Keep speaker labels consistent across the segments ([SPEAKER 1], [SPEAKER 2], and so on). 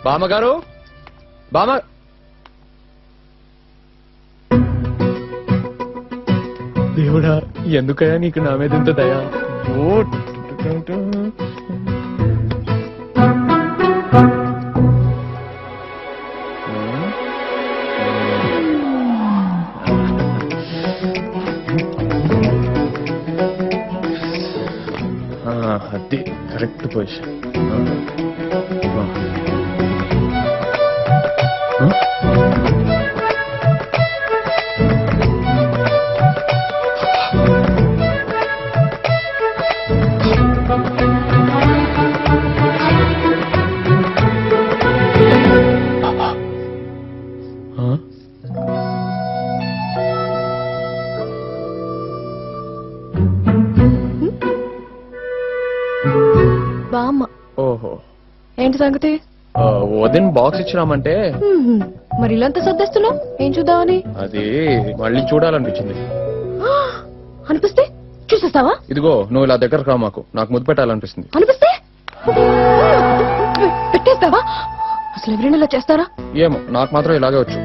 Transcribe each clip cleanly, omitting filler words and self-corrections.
[SPEAKER 1] బామ్మగారు, బామ్మ దేవుడా, ఎందుకయ్యా నీకు నా మీద ఇంత దయా? అది కరెక్ట్ పొజిషన్.
[SPEAKER 2] బామ్మ.
[SPEAKER 1] ఓహో,
[SPEAKER 2] ఏంటి సంగతి?
[SPEAKER 1] వదిన బాక్స్ ఇచ్చినామంటే
[SPEAKER 2] మరి ఇల్లంతా సర్దేస్తున్నావు, ఏం చూద్దామని?
[SPEAKER 1] అది మళ్ళీ చూడాలనిపించింది.
[SPEAKER 2] అనిపిస్తే చూసేస్తావా?
[SPEAKER 1] ఇదిగో, నువ్వు ఇలా దగ్గరకు రా, మాకు నాకు ముద్దు పెట్టాలనిపిస్తుంది.
[SPEAKER 2] అనిపిస్తే పెట్టేస్తావా? అసలు ఎవరైనా ఇలా చేస్తారా?
[SPEAKER 1] ఏమో, నాకు మాత్రం ఇలాగే వచ్చు.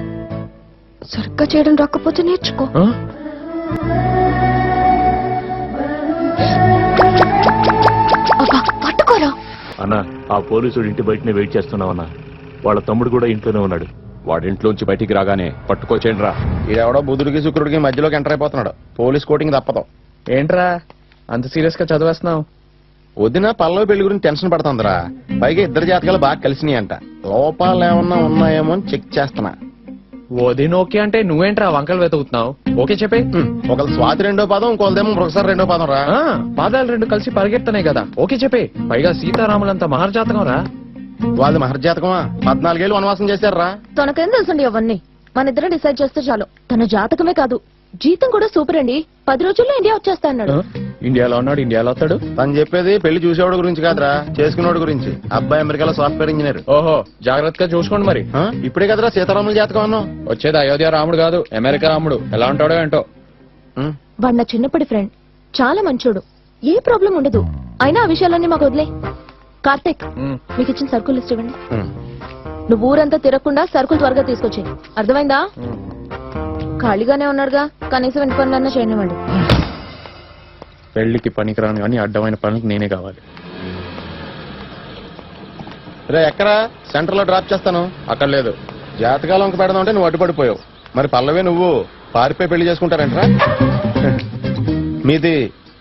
[SPEAKER 2] సరిగ్గా చేయడం రాకపోతే నేర్చుకో. పట్టుకోరా
[SPEAKER 3] అన్నా. ఆ పోలీసుడు ఇంటి బయటనే వెయిట్ చేస్తున్నావన్నా. వాళ్ళ తమ్ముడు కూడా ఇంట్లోనే ఉన్నాడు.
[SPEAKER 1] వాడింట్లోంచి బయటికి రాగానే పట్టుకోచేయండి రా. ఈడెవడో బుధుడికి శుక్రుడికి మధ్యలోకి ఎంటర్ అయిపోతున్నాడు. పోలీస్ కోటింగ్ తప్పదు. ఏంట్రా అంత సీరియస్ గా చదివేస్తున్నావు? వదిన పల్లవి పెళ్లి గురించి టెన్షన్ పడుతుందిరా. పైగా ఇద్దరు జాతకాలు బాగా కలిసినాయి అంట. లోపాలు ఏమన్నా ఉన్నాయేమో అని చెక్ చేస్తున్నా. వదిన ఓకే అంటే నువ్వేంట్రా వంకలు వెతుకుతున్నావు? ఓకే చెప్పే. ఒకళ్ళ స్వాతి రెండో పాదం, ఇంకోళ్ళదేమో ప్రొఫెసర్ రెండో పాదం రా. పాదాలు రెండు కలిసి పరిగెత్తనే కదా. ఓకే చెప్పే. పైగా సీతారాములంతా మహర్జాతకం రా. వాళ్ళది మహర్జాతకమా? 14 ఏళ్ళు వనవాసం చేశారా?
[SPEAKER 2] తనకేం తెలుసండి అవన్నీ. మన ఇద్దరం డిసైడ్ చేస్తే చాలు. తన జాతకమే కాదు, జీతం కూడా సూపర్ అండి. 10 రోజుల్లో ఇండియా వచ్చేస్తా అన్నాడు.
[SPEAKER 1] ఇండియాలో ఉన్నాడు, ఇండియాలో వస్తాడు. తను చెప్పేది పెళ్లి చూసేవాడు గురించి కాదురా, చేసుకునేవాడు గురించి. అబ్బాయి అమెరికాలో సాఫ్ట్వేర్ ఇంజనీర్. ఓహో, జాగ్రత్తగా చూసుకోండి మరి. ఇప్పుడే కదరా సీతారాముల జాతకం అన్నావు. వచ్చేది అయోధ్య రాముడు కాదు, అమెరికా రాముడు. ఎలా ఉంటాడో ఏంటో.
[SPEAKER 2] వాడు నా చిన్నప్పటి ఫ్రెండ్, చాలా మంచోడు, ఏ ప్రాబ్లం ఉండదు. అయినా ఆ విషయాలన్నీ మాకు వదిలే. కార్తీక్, మీకు ఇచ్చిన సరుకులు లిస్ట్ ఇవ్వండి. నువ్వు ఊరంతా తిరగకుండా సరుకులు త్వరగా తీసుకొచ్చాయి, అర్థమైందా? ఖాళీగానే ఉన్నాడుగా, కనీసం ఇంటి పనులన్నా చేయనివ్వండి.
[SPEAKER 1] పెళ్లికి పనికిరాను కానీ అడ్డమైన పనులకు నేనే కావాలి. రే ఎక్కరా? సెంటర్ లో డ్రాప్ చేస్తాను. అక్కడ లేదు. జాతకాలం వంక పెడదాం అంటే నువ్వు అడ్డుపడిపోయావు. మరి పల్లవే నువ్వు పారిపోయి పెళ్లి చేసుకుంటారంటరా? మీది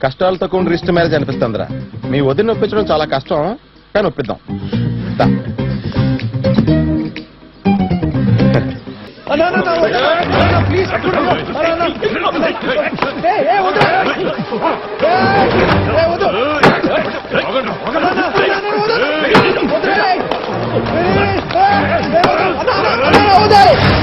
[SPEAKER 1] కష్టాలతో కూడిన రిస్ట్ మ్యారేజ్ అనిపిస్తుందిరా. మీ వదిన ఒప్పించడం చాలా కష్టం, కానీ ఒప్పిద్దాం. ప్లీజ్